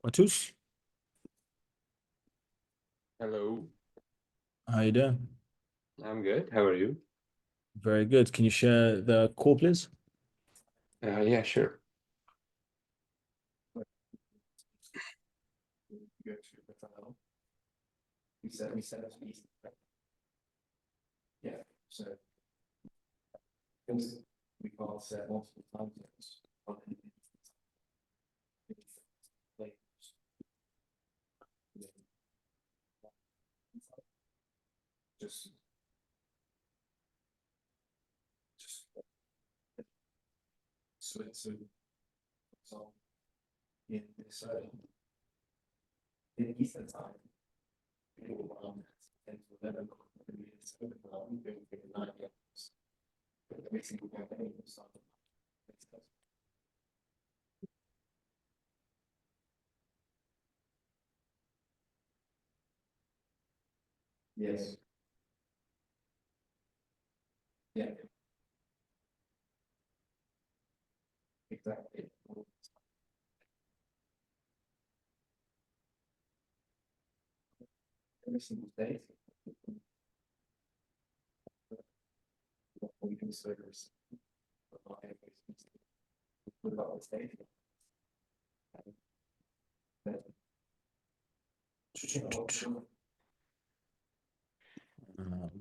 Matush, Hello, how you doing? I'm good. How are you? Very good. Can you share the call, please? Yeah, sure.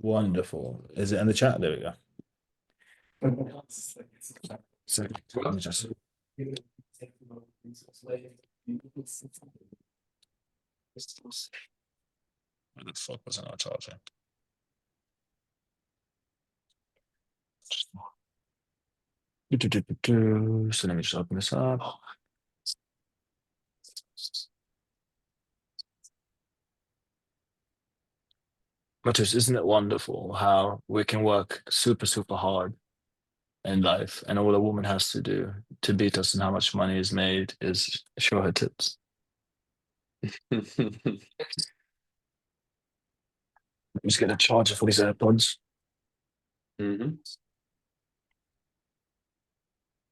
Wonderful. Is it in the chat? There we go. So let me just. Where the fuck was our charger? So let me just open this up. Matus, isn't it wonderful how we can work super, super hard in life, and all a woman has to do to beat us in how much money is made is show her tips. Let me just get a charger for these AirPods. hmm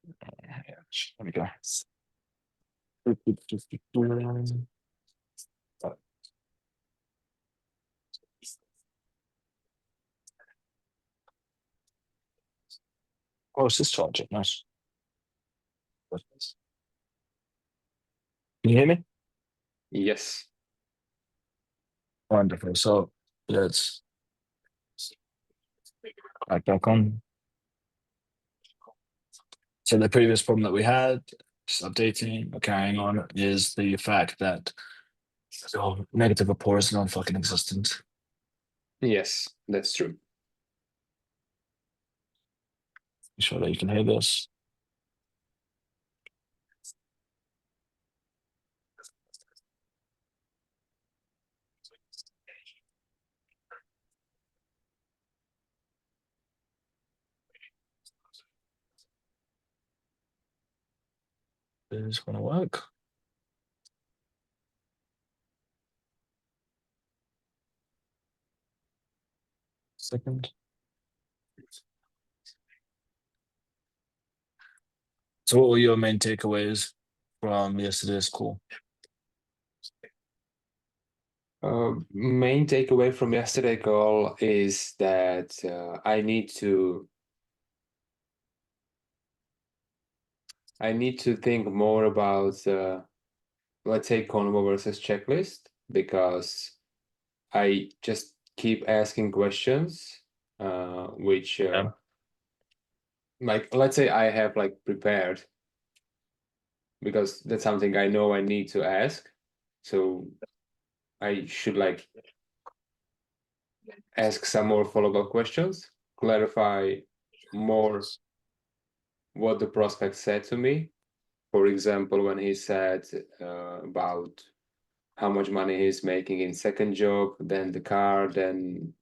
There we go. Oh, it's this charger. Nice. Can you hear me? Yes. Wonderful. So let's back on. So the previous problem that we had, just updating or carrying on, is the fact that negative rapport is non-fucking existent. Yes, that's true. Make sure that you can hear this. This is gonna work. Second. So what were your main takeaways from yesterday's call? Main takeaway from yesterday call is that I need to think more about let's say convo versus checklist, because I just keep asking questions which Yeah. like let's say I have like prepared, because that's something I know I need to ask, so I should like ask some more follow-up questions, clarify more what the prospect said to me. For example, when he said about how much money he's making in second job, then the car, then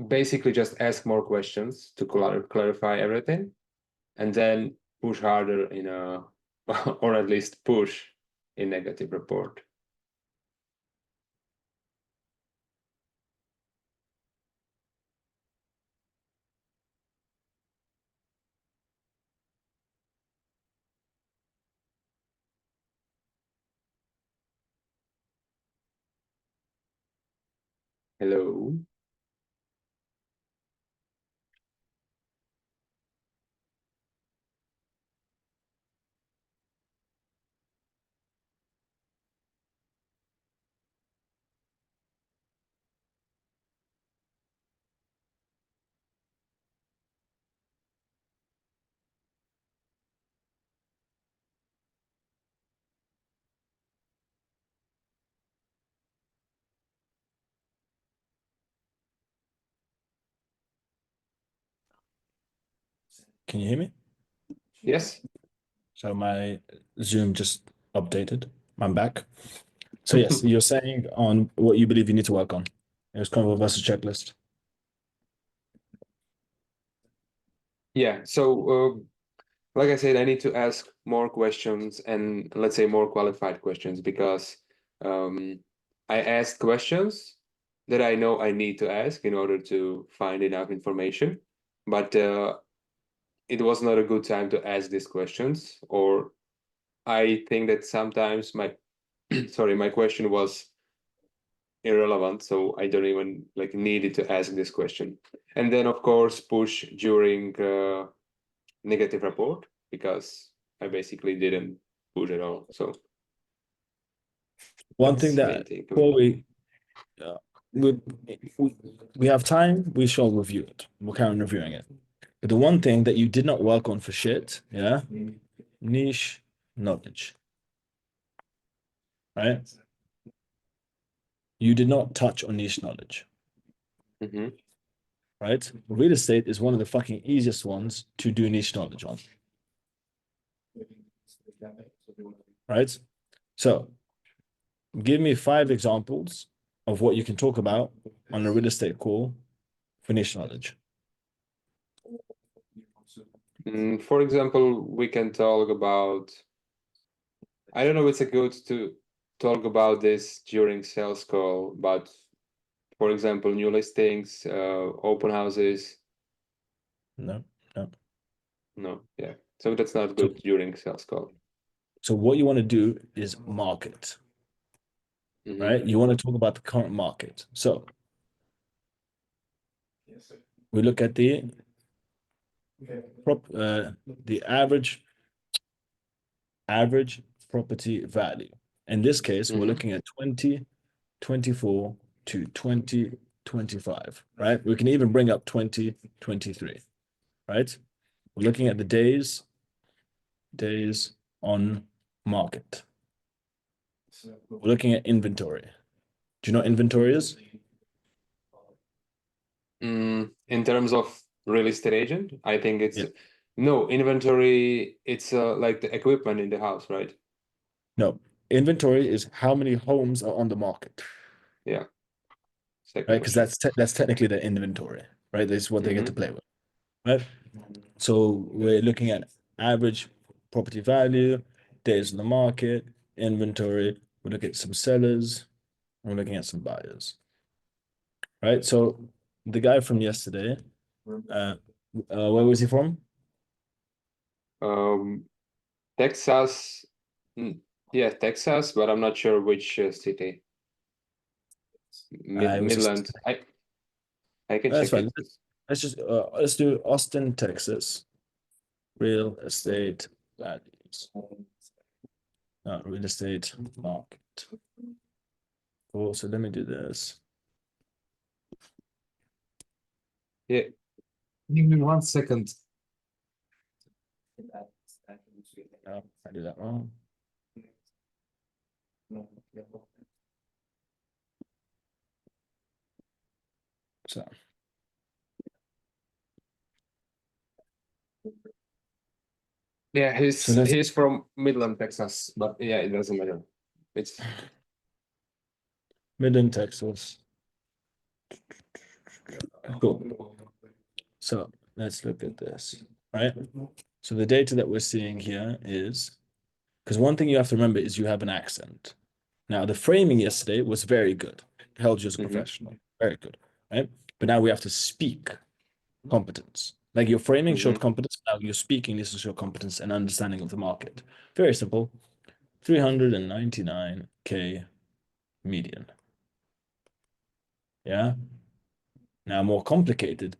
basically just ask more questions to clarify everything, and then push harder in a or at least push in negative report. Hello. Can you hear me? Yes. So my Zoom just updated. I'm back. So yes, you're saying on what you believe you need to work on. It was convo versus checklist. Yeah. So, like I said, I need to ask more questions and let's say more qualified questions because um, I asked questions that I know I need to ask in order to find enough information, but it was not a good time to ask these questions, or I think that sometimes my sorry, my question was irrelevant, so I don't even like needed to ask this question. And then of course push during negative report because I basically didn't push at all. So One thing that's that main thing. before uh, we, we we have time, we shall review it. We'll carry on reviewing it. But the one thing that you did not work on for shit, yeah, niche knowledge, right? You did not touch on niche knowledge, Mhm. right? Real estate is one of the fucking easiest ones to do niche knowledge on, right? So give me 5 examples of what you can talk about on a real estate call for niche knowledge. For example, we can talk about, I don't know if it's a good to talk about this during sales call, but for example, new listings, open houses. No, no. No, yeah. So that's not So, good during sales call. so what you want to do is market, Hmm. right? You want to talk about the current market. So we look at the average property value. In this case, we're Hmm. looking at 2024 to 2025, right? We can even bring up 2023, right? We're looking at the days on market. We're looking at inventory. Do you know what inventory is? In terms of real estate agent, I think it's Yeah. no inventory. It's like the equipment in the house, right? No. Inventory is how many homes are on the market, Yeah. right? Second Because question. that's technically their inventory, right? This is what they get to Hmm. play with, right? So we're looking at average property value, days on the market, inventory. We look at some sellers. We're looking at some buyers, right? So the guy from yesterday, where was he from? Um, Texas. mm, Yeah, Texas, but I'm not sure which city. It was just Midland. I can that's check fine. it. Let's do Austin, Texas. Real estate values. Real estate market. Cool. So let me do this. Yeah. Give me 1 second. No, I did that wrong. So Yeah, so he's let's he's from Midland, Texas, but yeah, it doesn't matter. It's Midland, Texas. Cool. So let's look at this. Right. So the data that we're seeing here is because one thing you have to remember is you have an accent. Now the framing yesterday was very good. Held you as a Mhm. professional. Very good. Right. But now we have to speak competence. Like your framing showed Mhm. competence. Now your speaking needs to show competence and understanding of the market. Very simple. 399K median. Yeah. Now, more complicated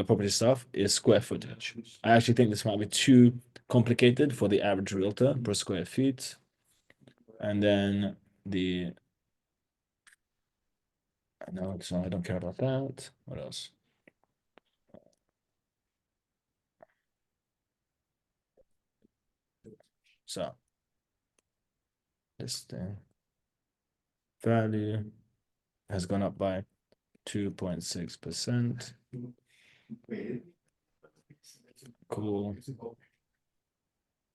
property stuff is square footage. I actually think this might be too complicated for the average realtor per square feet. And then the, no, so I don't care about that. What else? So this thing value has gone up by 2.6%. Cool.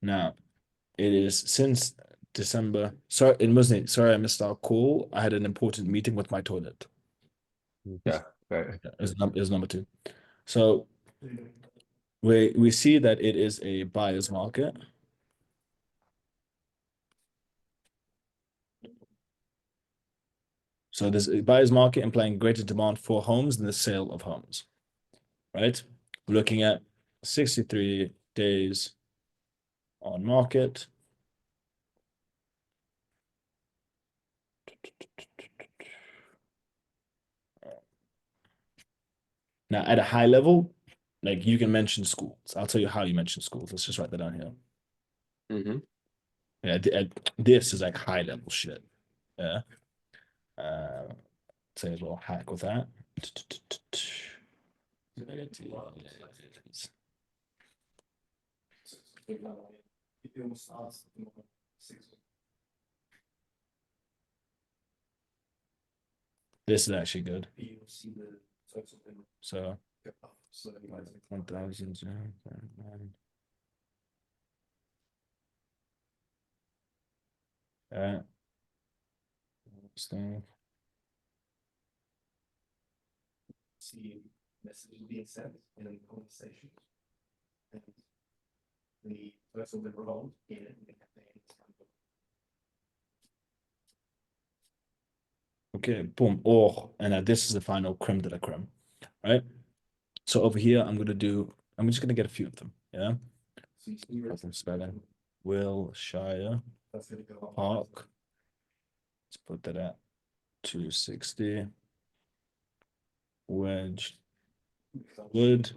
Now, it is since December. Sorry, it wasn't. Sorry, I missed our call. I had an important meeting with my toilet. Yeah. Okay. Yeah, is number two. So we see that it is a buyer's market. So there's a buyer's market implying greater demand for homes than the sale of homes, right? We're looking at 63 days on market. Now, at a high level, like you can mention schools. I'll tell you how you mention schools. Let's just write that down here. Mm-hmm. Yeah, this is like high level shit. Yeah. Say a little hack with that. This is actually good. So 1,000. Staying. See messages being sent in a conversation. And the person that wrote in the campaign. Okay, boom. Oh, and this is the final creme de la creme, right? So over here, I'm just gonna get a few of them. Yeah. Spelling. Wilshire Park. Let's put that at 260. Wedge Wood.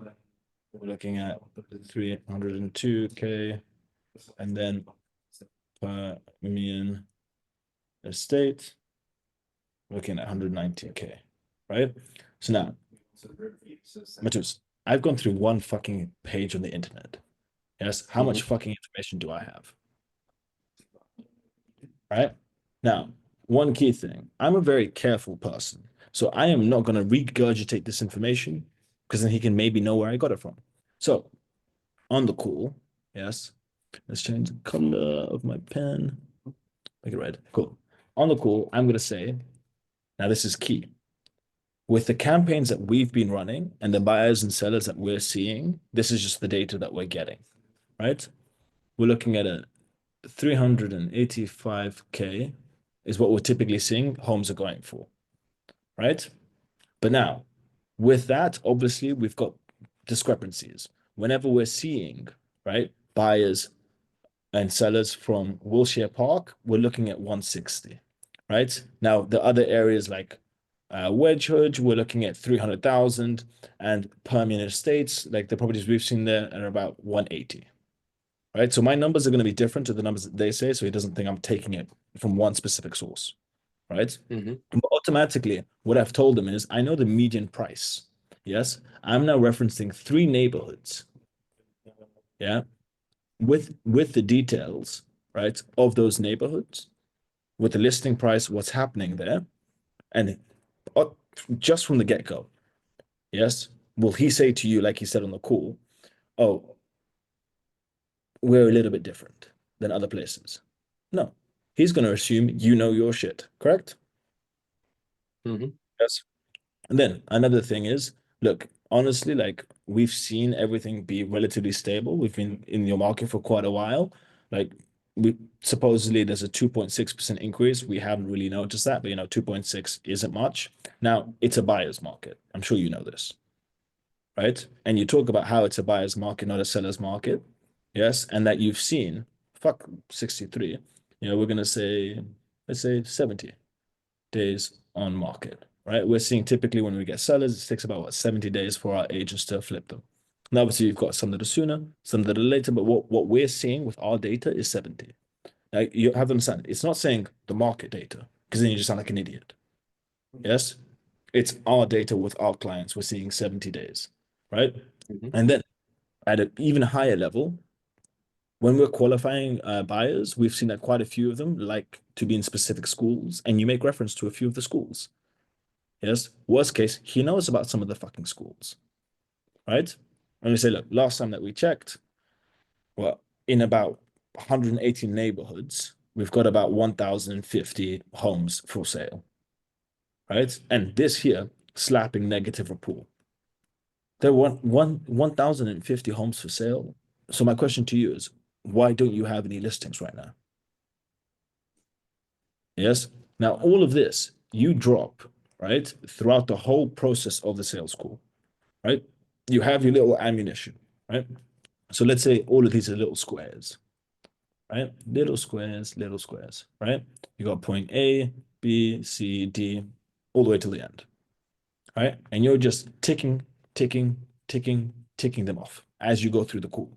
We're looking at 302K. And then Permian Estate, looking at 119K, right? So now, Matus, I've gone through one fucking page on the internet. Yes, how much Mm-hmm. fucking information do I have? Right? Now, one key thing, I'm a very careful person. So I am not going to regurgitate this information because then he can maybe know where I got it from. So on the call, yes, let's change the color of my pen. Make it red. Cool. On the call, I'm going to say, now this is key. With the campaigns that we've been running and the buyers and sellers that we're seeing, this is just the data that we're getting, right? We're looking at a 385K is what we're typically seeing homes are going for, right? But now, with that, obviously, we've got discrepancies. Whenever we're seeing, right, buyers and sellers from Wilshire Park, we're looking at 160, right? Now, the other areas like Wedgehood, we're looking at 300,000, and Permian Estates, like the properties we've seen there, are about 180, right? So my numbers are going to be different to the numbers that they say, so he doesn't think I'm taking it from one specific source, right? Mm-hmm. But automatically, what I've told them is I know the median price. Yes, I'm now referencing three neighborhoods. Yeah, with the details, right, of those neighborhoods, with the listing price, what's happening there, and uh, just from the get-go, yes, will he say to you, like he said on the call, oh, we're a little bit different than other places? No, he's going to assume you know your shit, correct? Mm-hmm. Yes. And then another thing is, look, honestly, like we've seen everything be relatively stable. We've been in your market for quite a while. Like we supposedly there's a 2.6% increase. We haven't really noticed that, but 2.6 isn't much. Now it's a buyer's market. I'm sure you know this, right? And you talk about how it's a buyer's market, not a seller's market. Yes, and that you've seen, fuck 63. We're gonna say, let's say 70 days on market. right? We're seeing typically when we get sellers, it takes about what, 70 days for our agents to flip them. Now, obviously, you've got some that are sooner, some that are later, but what we're seeing with our data is 70. Like, you have to understand, it's not saying the market data, because then you just sound like an idiot. Yes? It's our data with our clients. We're seeing 70 days, right? Mhm. And then at an even higher level, when we're qualifying buyers, we've seen that quite a few of them like to be in specific schools, and you make reference to a few of the schools. Yes. Worst case, he knows about some of the fucking schools, right? And we say, look, last time that we checked, well, in about 118 neighborhoods, we've got about 1,050 homes for sale, right? And this here, slapping negative report. There were 1,050 homes for sale. So my question to you is, why don't you have any listings right now? Yes. Now, all of this you drop, right, throughout the whole process of the sales call, right? You have your little ammunition, right? So let's say all of these are little squares, right? Little squares, right? You got point A, B, C, D, all the way to the end, right? And you're just ticking, ticking them off as you go through the call.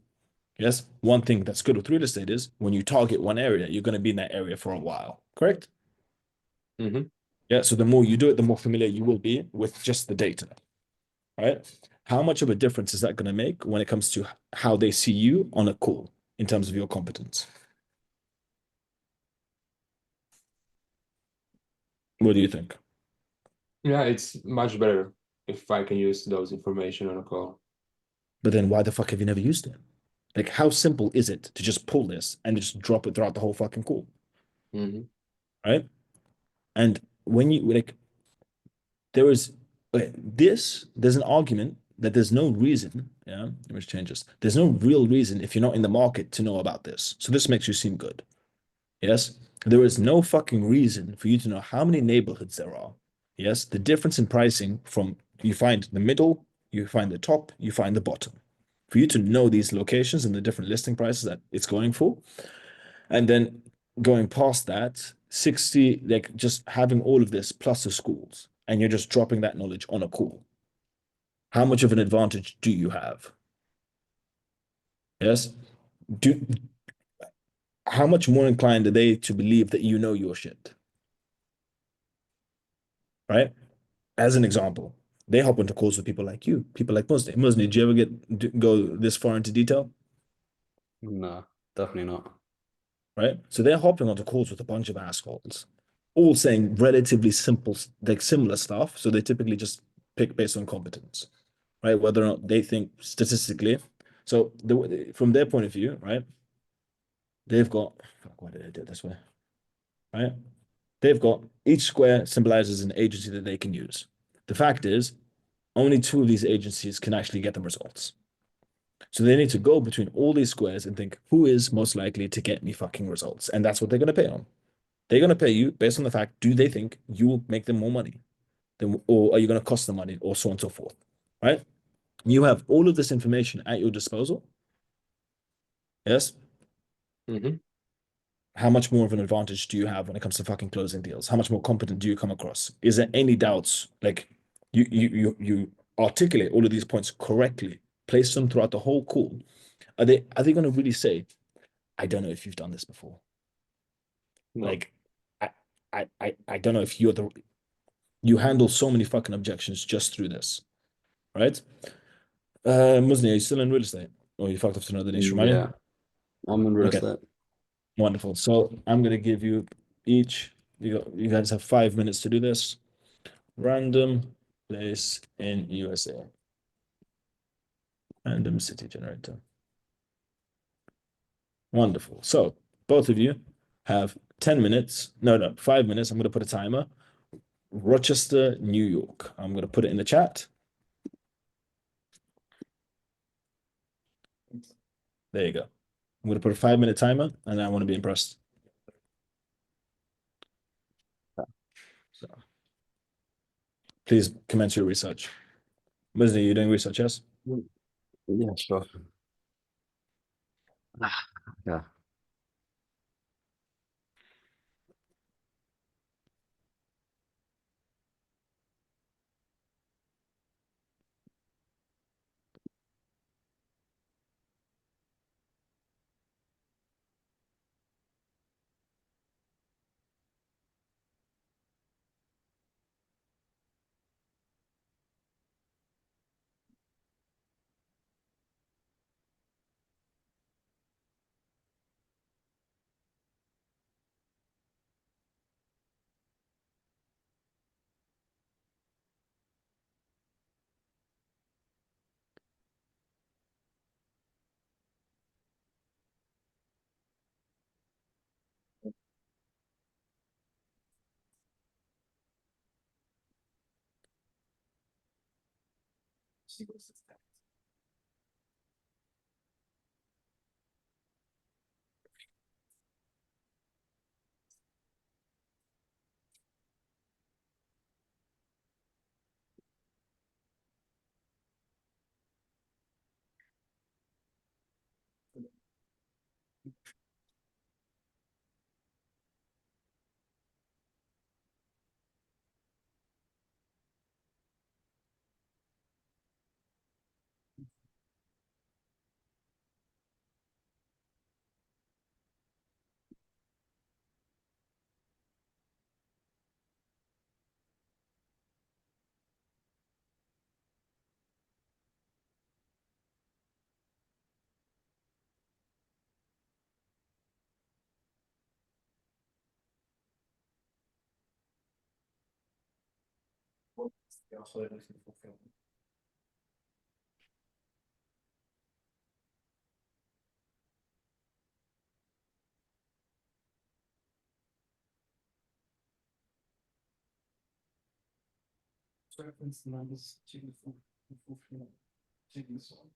Yes. One thing that's good with real estate is when you target one area, you're going to be in that area for a while, correct? Mm-hmm. Yeah. So the more you do it, the more familiar you will be with just the data, right? How much of a difference is that going to make when it comes to how they see you on a call in terms of your competence? What do you think? Yeah, it's much better if I can use those information on a call. But then why the fuck have you never used it? Like, how simple is it to just pull this and just drop it throughout the whole fucking call, Mm-hmm. right? And when you like, there is okay, this, there's an argument that there's no reason, yeah, let me change this. There's no real reason if you're not in the market to know about this. So this makes you seem good. Yes. There is no fucking reason for you to know how many neighborhoods there are. Yes. The difference in pricing from you find the middle, you find the top, you find the bottom. For you to know these locations and the different listing prices that it's going for. And then going past that, 60, like just having all of this plus the schools, and you're just dropping that knowledge on a call. How much of an advantage do you have? Yes. Do how much more inclined are they to believe that you know your shit? Right? As an example, they hop into calls with people like you, people like Musni. Musni, did you ever go this far into detail? No, definitely not. Right? So they're hopping onto calls with a bunch of assholes, all saying relatively simple, like similar stuff. So they typically just pick based on competence, right? Whether or not they think statistically. So from their point of view, right? They've got, fuck, why did I do it this way? Right? They've got each square symbolizes an agency that they can use. The fact is, only two of these agencies can actually get them results. So they need to go between all these squares and think who is most likely to get me fucking results. And that's what they're going to pay on. They're going to pay you based on the fact, do they think you will make them more money? Or are you going to cost them money or so on and so forth? Right? You have all of this information at your disposal. Yes. Mm-hmm. How much more of an advantage do you have when it comes to fucking closing deals? How much more competent do you come across? Is there any doubts? Like you articulate all of these points correctly, place them throughout the whole call. Are they going to really say, I don't know if you've done this before? No. Like, I don't know if you handle so many fucking objections just through this, right? Muzni, are you still in real estate? Or you fucked off to another niche? Remind me? Yeah, I'm in real Okay, estate. wonderful. So I'm gonna give you each. You guys have 5 minutes to do this. Random place in USA. Random city generator. Wonderful. So both of you have 10 minutes. No, 5 minutes. I'm gonna put a timer. Rochester, New York. I'm gonna put it in the chat. There you go. I'm gonna put a 5 minute timer, and I want to be impressed. So please commence your research. Muzni, you doing research? Yes. Yeah, sure. Yeah. see what's the text. What's the alternative to fulfillment? Reference numbers to the fulfillment, to the song.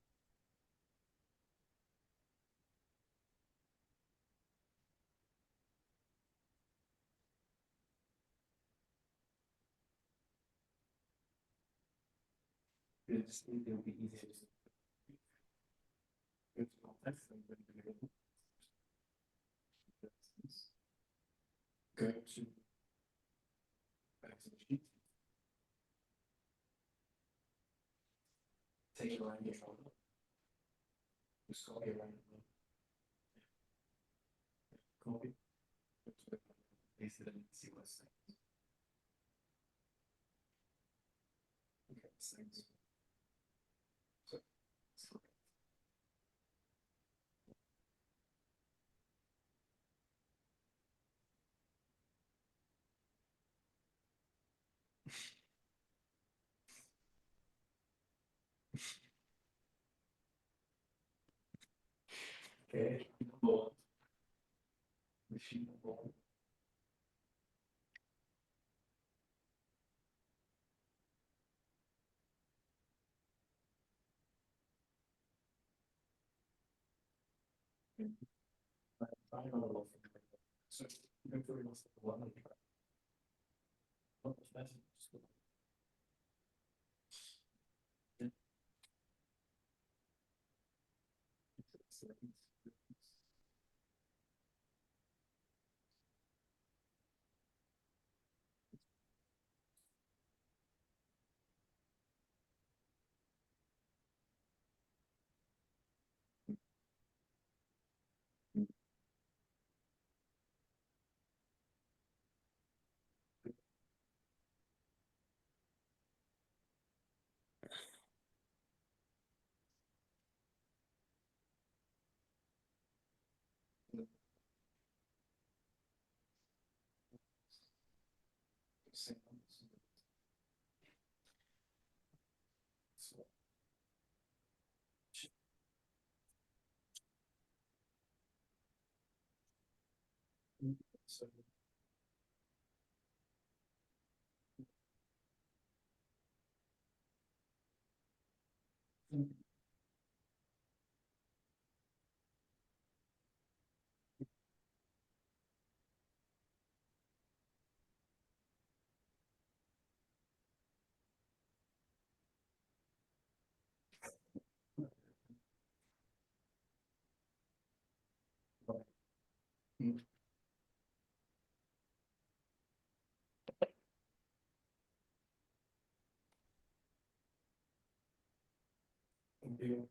It'll be easier to go to context and then be able go to back to the sheet. Take it around your shoulder. Just copy around. Copy. Paste it and see what's next. Okay, thanks. So, okay, machine ball. I don't know. So, I'm very much the one. What was that? So, you.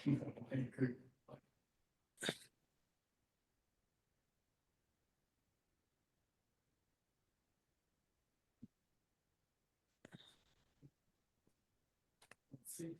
No, I agree. Let's see.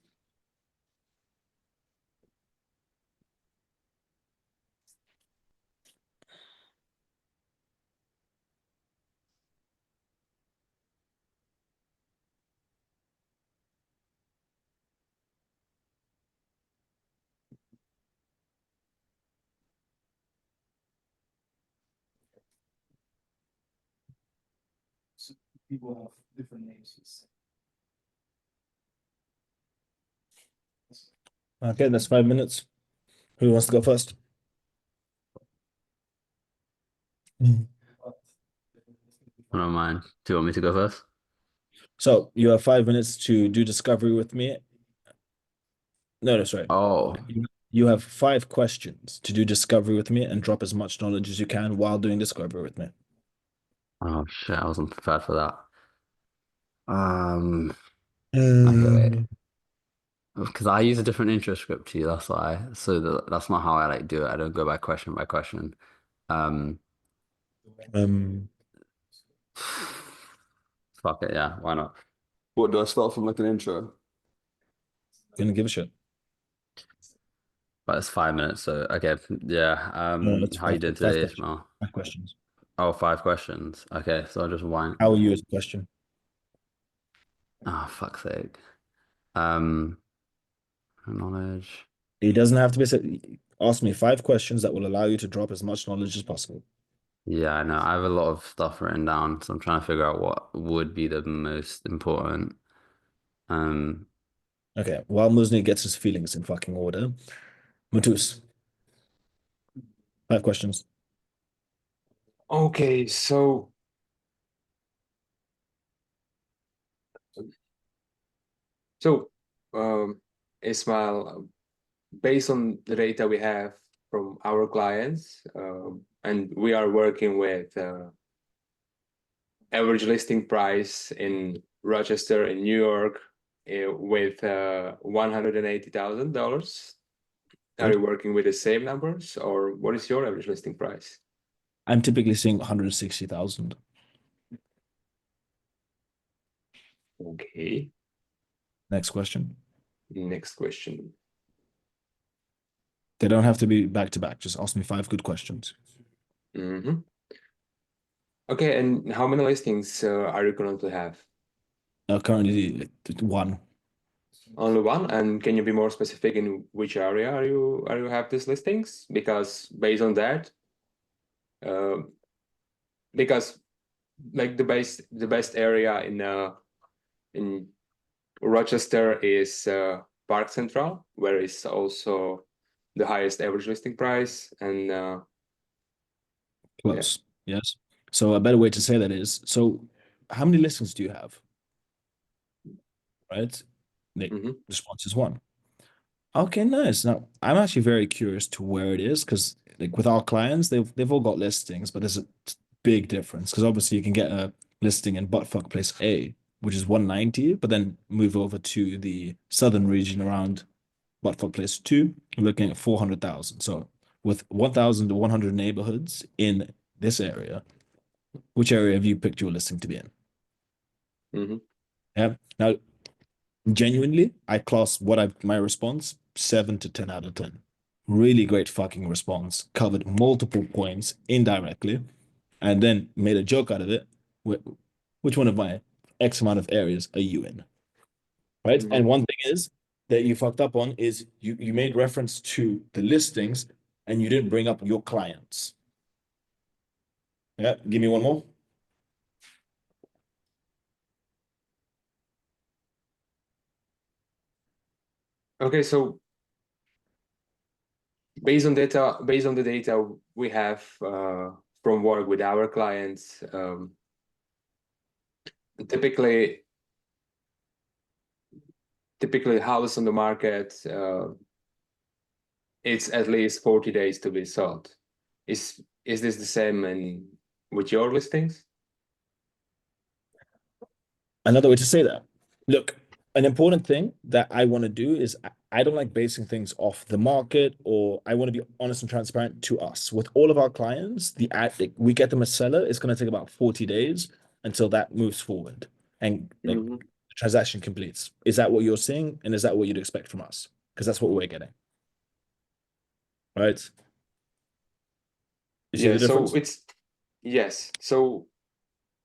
people have different names. Okay, that's 5 minutes. Who wants to go first? I don't mind. Do you want me to go first? So you have 5 minutes to do discovery with me. No, sorry. Oh, You have 5 questions to do discovery with me and drop as much knowledge as you can while doing discovery with me. oh shit! I wasn't prepared for that. Okay, wait. Because I use a different intro script to you, that's why. So that's not how I like do it. I don't go by question by question. Um, Fuck it, yeah, why not? What do I start from like an intro? gonna give a shit. But it's 5 minutes, so okay, yeah. No, it's How you doing 5 today, questions. Ishmael? 5 questions. Oh, 5 questions. Okay, so I'll just wind. How are you as a question? Oh, fuck's sake. Knowledge. It doesn't have to be. Ask me 5 questions that will allow you to drop as much knowledge as possible. Yeah, I know. I have a lot of stuff written down, so I'm trying to figure out what would be the most important. Um, Okay, while Muzni gets his feelings in fucking order, Matus, 5 questions. Okay, so Ismail, based on the data we have from our clients, and we are working with average listing price in Rochester in New York with $180,000. Are you working with the same numbers, or what is your average listing price? I'm typically seeing 160,000. Okay, Next question. next question. They don't have to be back to back. Just ask me 5 good questions. Mm-hmm. Okay, and how many listings are you going to have? Currently, 1. Only one, and can you be more specific in which area are you have these listings? Because based on that, because like the best area in Rochester is Park Central, where is also the highest average listing price, and Close. Yes. So a better way to say that is, so how many listings do you have? Right? The Mhm. response is 1. Okay, nice. Now, I'm actually very curious to where it is because, like, with our clients, they've all got listings, but there's a big difference because obviously you can get a listing in Buttfuck Place A, which is 190, but then move over to the southern region around Buttfuck Place 2, you're looking at 400,000. So with 1,100 neighborhoods in this area, which area have you picked your listing to be in? Mhm. Yeah. Now, genuinely, I class my response 7 to 10 out of 10. Really great fucking response. Covered multiple points indirectly, and then made a joke out of it. Which one of my X amount of areas are you in? Right. Mhm. And one thing is that you fucked up on is you made reference to the listings and you didn't bring up your clients. Yeah. Give me one more. Okay, so based on the data we have from work with our clients, typically house on the market, it's at least 40 days to be sold. Is this the same with your listings? Another way to say that. Look, an important thing that I want to do is I don't like basing things off the market, or I want to be honest and transparent to us. With all of our clients, we get them a seller, it's going to take about 40 days until that moves forward and like Mhm. the transaction completes. Is that what you're seeing? And is that what you'd expect from us? Because that's what we're getting. Right? You see Yeah, the difference? so yes. So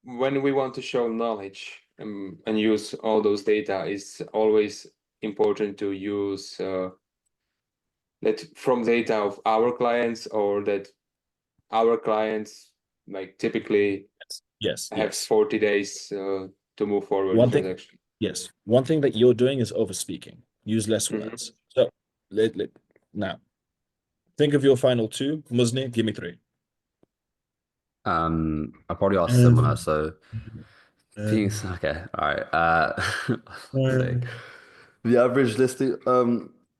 when we want to show knowledge and use all those data, it's always important to use that from data of our clients, or that our clients like typically Yes, I have yes. 40 days to move forward One the thing, transaction. yes. One thing that you're doing is over speaking. Use less Mhm. words. So now think of your final two. Muzni, give me three. I probably asked similar. So things. Um, Okay. All right. For fuck's sake. um, The average listing.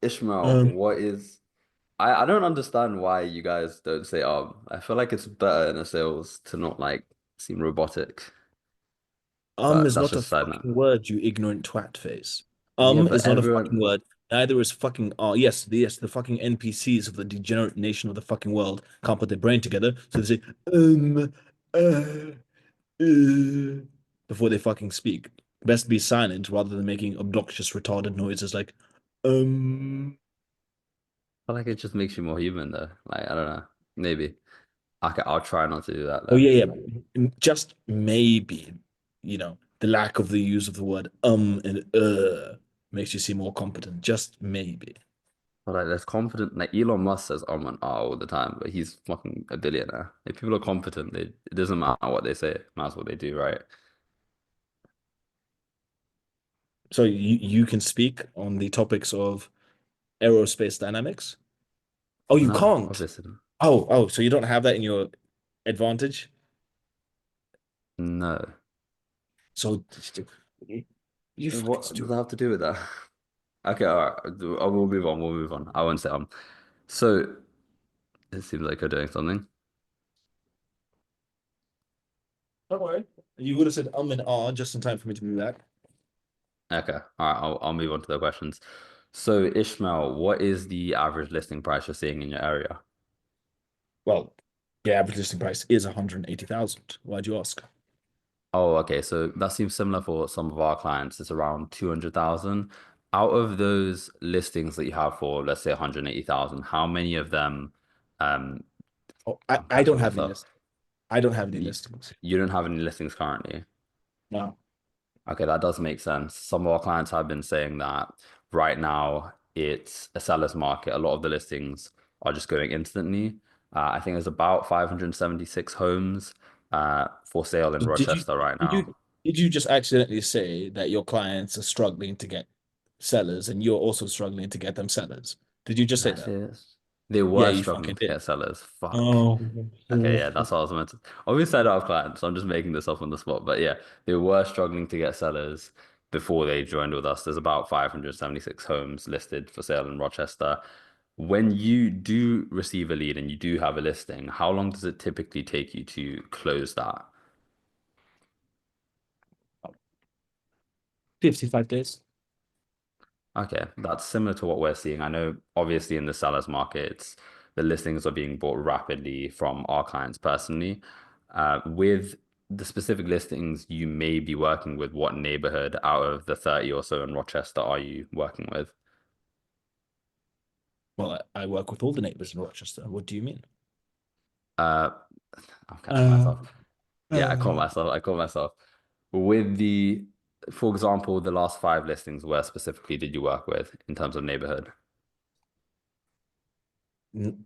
Ishmael, what is? I don't understand why you guys don't say I feel like it's better in a sales to not like seem robotic, but is that's not a just a side note. fucking word, you ignorant twat face. Yeah, but Is not a fucking everyone. word. Neither is fucking Yes, the fucking NPCs of the degenerate nation of the fucking world can't put their brain together, so they say uh, before they fucking speak. Best be silent rather than making obnoxious, retarded noises like um. I feel like it just makes you more human though. Like I don't know. Maybe. Okay, I'll try not to do that Oh though. yeah, yeah. Just maybe, the lack of the use of the word and makes you seem more competent. Just maybe. But like, there's confident. Like Elon Musk says and all the time, but he's fucking a billionaire. If people are confident, it doesn't matter what they say, it matters what they do, right? So you can speak on the topics of aerospace dynamics. Oh, you No, can't. obviously not. So you don't have that in your advantage. No. So you fucking What does stupid. that have to do with that? Okay, all right. We'll move on. We'll move on. I won't say So it seems like you're doing something. Don't worry. You would have said and just in time for me to be back. Okay, all right. I'll move on to the questions. So Ishmael, what is the average listing price you're seeing in your area? Well, the average listing price is 180,000. Why'd you ask? Oh, okay. So that seems similar for some of our clients. It's around 200,000. Out of those listings that you have for, let's say, 180,000, how many of them, um, Oh, I'm I catching don't have any myself. list. I don't have any You, listings. you don't have any listings currently. No. Okay, that does make sense. Some of our clients have been saying that right now it's a seller's market. A lot of the listings are just going instantly. I think there's about 576 homes for sale in Did you Rochester right did now. you did you just accidentally say that your clients are struggling to get sellers and you're also struggling to get them sellers? Did you just Did say I that? say this? They Yeah, were you struggling fucking to did. get sellers. Fuck. Oh, Okay, yeah, that's what I was meant to. Obviously, I don't have clients, so I'm just making this up on the spot. But yeah, they were struggling to get sellers before they joined with us. There's about 576 homes listed for sale in Rochester. When you do receive a lead and you do have a listing, how long does it typically take you to close that? 55 days. Okay, that's similar to what we're seeing. I know obviously in the seller's markets, the listings are being bought rapidly from our clients personally. With the specific listings you may be working with, what neighborhood out of the 30 or so in Rochester are you working with? Well, I work with all the neighbors in Rochester. What do you mean? Uh, I'm catching Uh, myself. Yeah, I caught myself. I caught myself. With for example, the last five listings, where specifically did you work with in terms of neighborhood? n-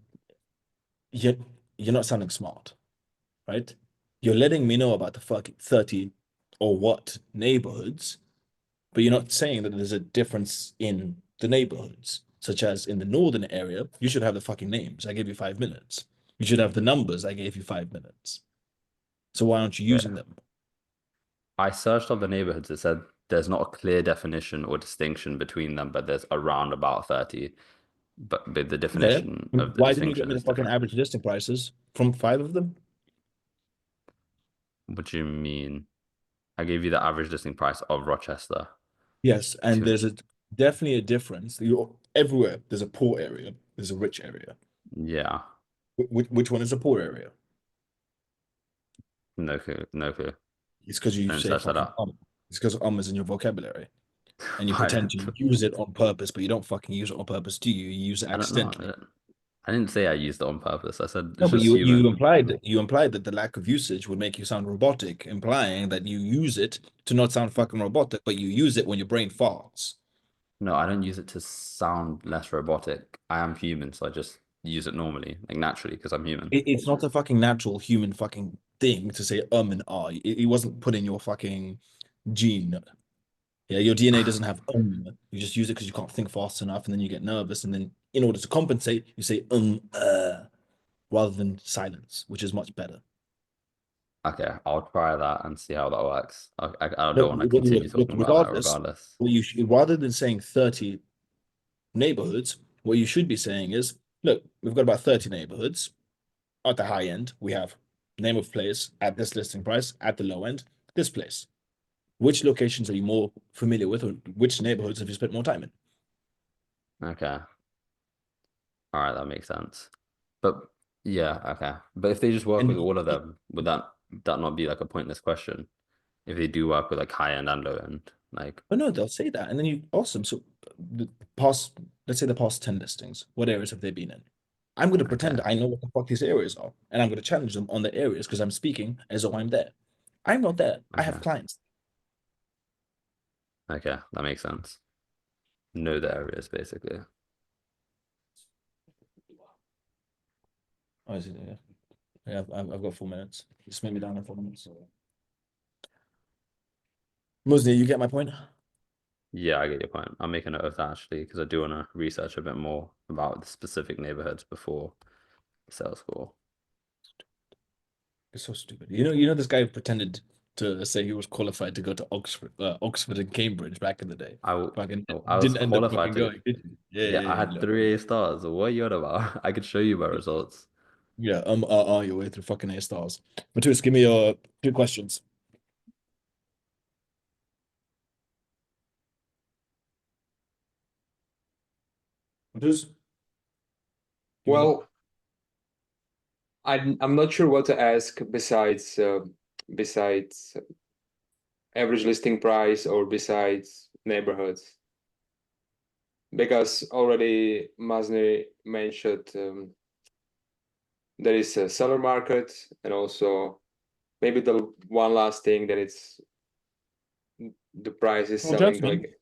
you're, you're not sounding smart, right? You're letting me know about the fucking 30 or what neighborhoods, but you're not saying that there's a difference in the neighborhoods, such as in the northern area, you should have the fucking names. I gave you 5 minutes. You should have the numbers. I gave you 5 minutes. So why aren't you using Yeah. them? I searched on the neighborhoods. It said there's not a clear definition or distinction between them, but there's around about 30. But the Okay. definition of the Why didn't you get distinction me the is fucking different. average listing prices from five of them? What do you mean? I gave you the average listing price of Rochester. Yes, and To there's definitely a difference. You're everywhere. There's a poor area. There's a rich area. yeah, Which one is a poor area? no clue, no clue. It's because you Don't say search that fucking up. It's because is in your vocabulary. And you I pretend to use it on purpose, but you don't fucking use it on purpose, do you? You use it don't know. accidentally. I didn't say I used it on purpose. I said No, it's but just human. you implied that the lack of usage would make you sound robotic, implying that you use it to not sound fucking robotic, but you use it when your brain farts. No, I don't use it to sound less robotic. I am human, so I just use it normally, like naturally, because I'm human. It's not a fucking natural human fucking thing to say and ah. It wasn't put in your fucking gene. Yeah, your DNA doesn't have You just use it because you can't think fast enough, and then you get nervous, and then in order to compensate, you say rather than silence, which is much better. Okay, I'll try that and see how that works. I But, don't want to continue talking about that regardless. what you should, rather than saying 30 neighborhoods, what you should be saying is, look, we've got about 30 neighborhoods. At the high end, we have name of place at this listing price. At the low end, this place. Which locations are you more familiar with, or which neighborhoods have you spent more time in? Okay. All right, that makes sense. But yeah, okay. But if they just work with And all of them, would that not be like a pointless question? If they do work with like high end and low end, like oh no, they'll say that, and then you awesome. So the past, let's say the past 10 listings, what areas have they been in? I'm going to pretend okay, I know what the fuck these areas are, and I'm going to challenge them on the areas because I'm speaking as though I'm there. I'm not there. I have okay, clients. okay, that makes sense. Know the areas basically. Oh, is it? Yeah, yeah. I've got 4 minutes. Just make me down in 4 minutes. Musni, you get my point? Yeah, I get your point. I'm making a note of that actually because I do want to research a bit more about the specific neighborhoods before sales call. It's so stupid. You know this guy pretended to say he was qualified to go to Oxford and Cambridge back in the day. Fucking I was didn't end up qualified fucking to. going, did you? Yeah, Yeah, I yeah, had yeah. 3 A stars. What are you on about? I could show you my results. Yeah, your way through fucking A stars. Matus, give me your 2 questions. Matus, give me Well, I'm not sure what to ask besides average listing price or besides neighborhoods, because already Masni mentioned there is a seller market, and also maybe the one last thing that it's the price is Well, selling gentlemen, like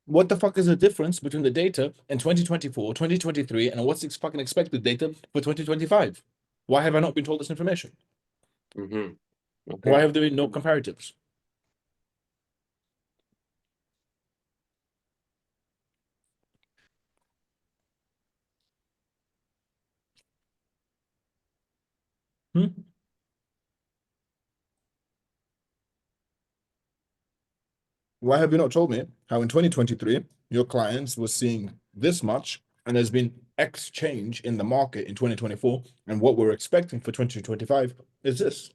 what the fuck is the difference between the data in 2024, 2023, and what's fucking expected data for 2025? Why have I not been told this information? okay. Why have there been no comparatives? Hmm? Why have you not told me how in 2023 your clients were seeing this much and there's been X change in the market in 2024 and what we're expecting for 2025 is this?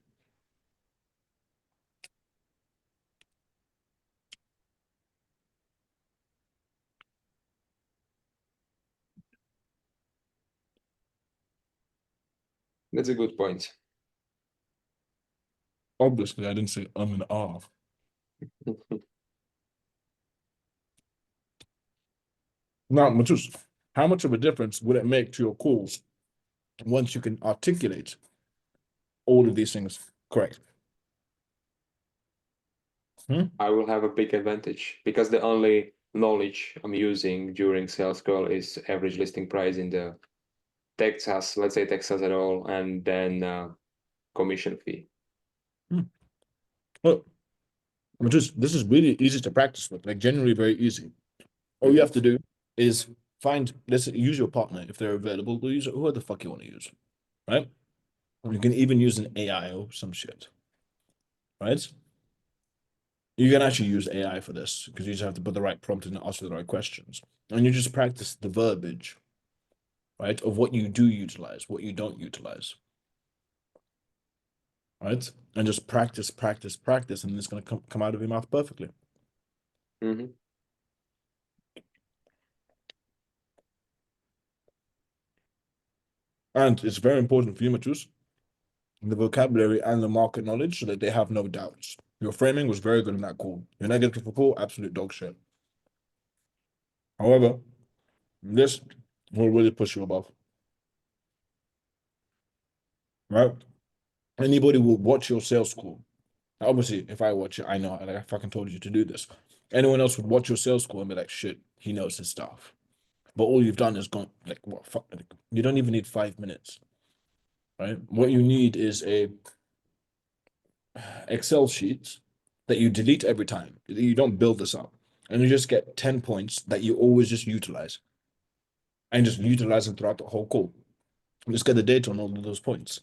That's a good point. Obviously, I didn't say and ah. Now, Matus, how much of a difference would it make to your calls once you can articulate all of these things correct? I will have a big advantage because the only knowledge I'm using during sales call is average listing price in the Texas, let's say Texas at all, and then commission fee. Well, Matus, this is really easy to practice with, like generally very easy. All you have to do is use your partner if they're available. Use who the fuck you want to use, right? You can even use an AI or some shit, right? You can actually use AI for this because you just have to put the right prompt and ask the right questions. And you just practice the verbiage, right? Of what you do utilize, what you don't utilize, right? And just practice, practice, practice, and it's going to come out of your mouth perfectly. Mhm. And it's very important for you, Matus, the vocabulary and the market knowledge so that they have no doubts. Your framing was very good in that call. Your negative report, absolute dog shit. However, this will really push you above. Right? Anybody will watch your sales call. Obviously, if I watch it, I know, like I fucking told you to do this. Anyone else would watch your sales call and be like, shit, he knows his stuff. But all you've done is gone, like, what, fuck, like, you don't even need 5 minutes, right? What you need is a Excel sheets that you delete every time. You don't build this up, and you just get 10 points that you always just utilize, and just utilize them throughout the whole call. Just get the data on all of those points,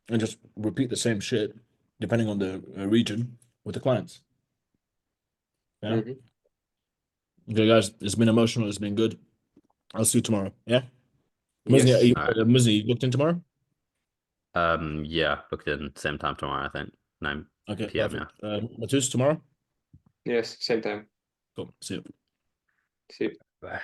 and just repeat the same shit depending on the region with the clients. Yeah. Mhm. Okay, guys, it's been emotional. It's been good. I'll see you tomorrow. Yeah. Yes. Muzni, you booked in tomorrow? Yeah, booked in same time tomorrow, I think. 9 Okay, p.m. perfect. Matus tomorrow? Yes. Same time. Cool. See you. See you. Yeah. Bye.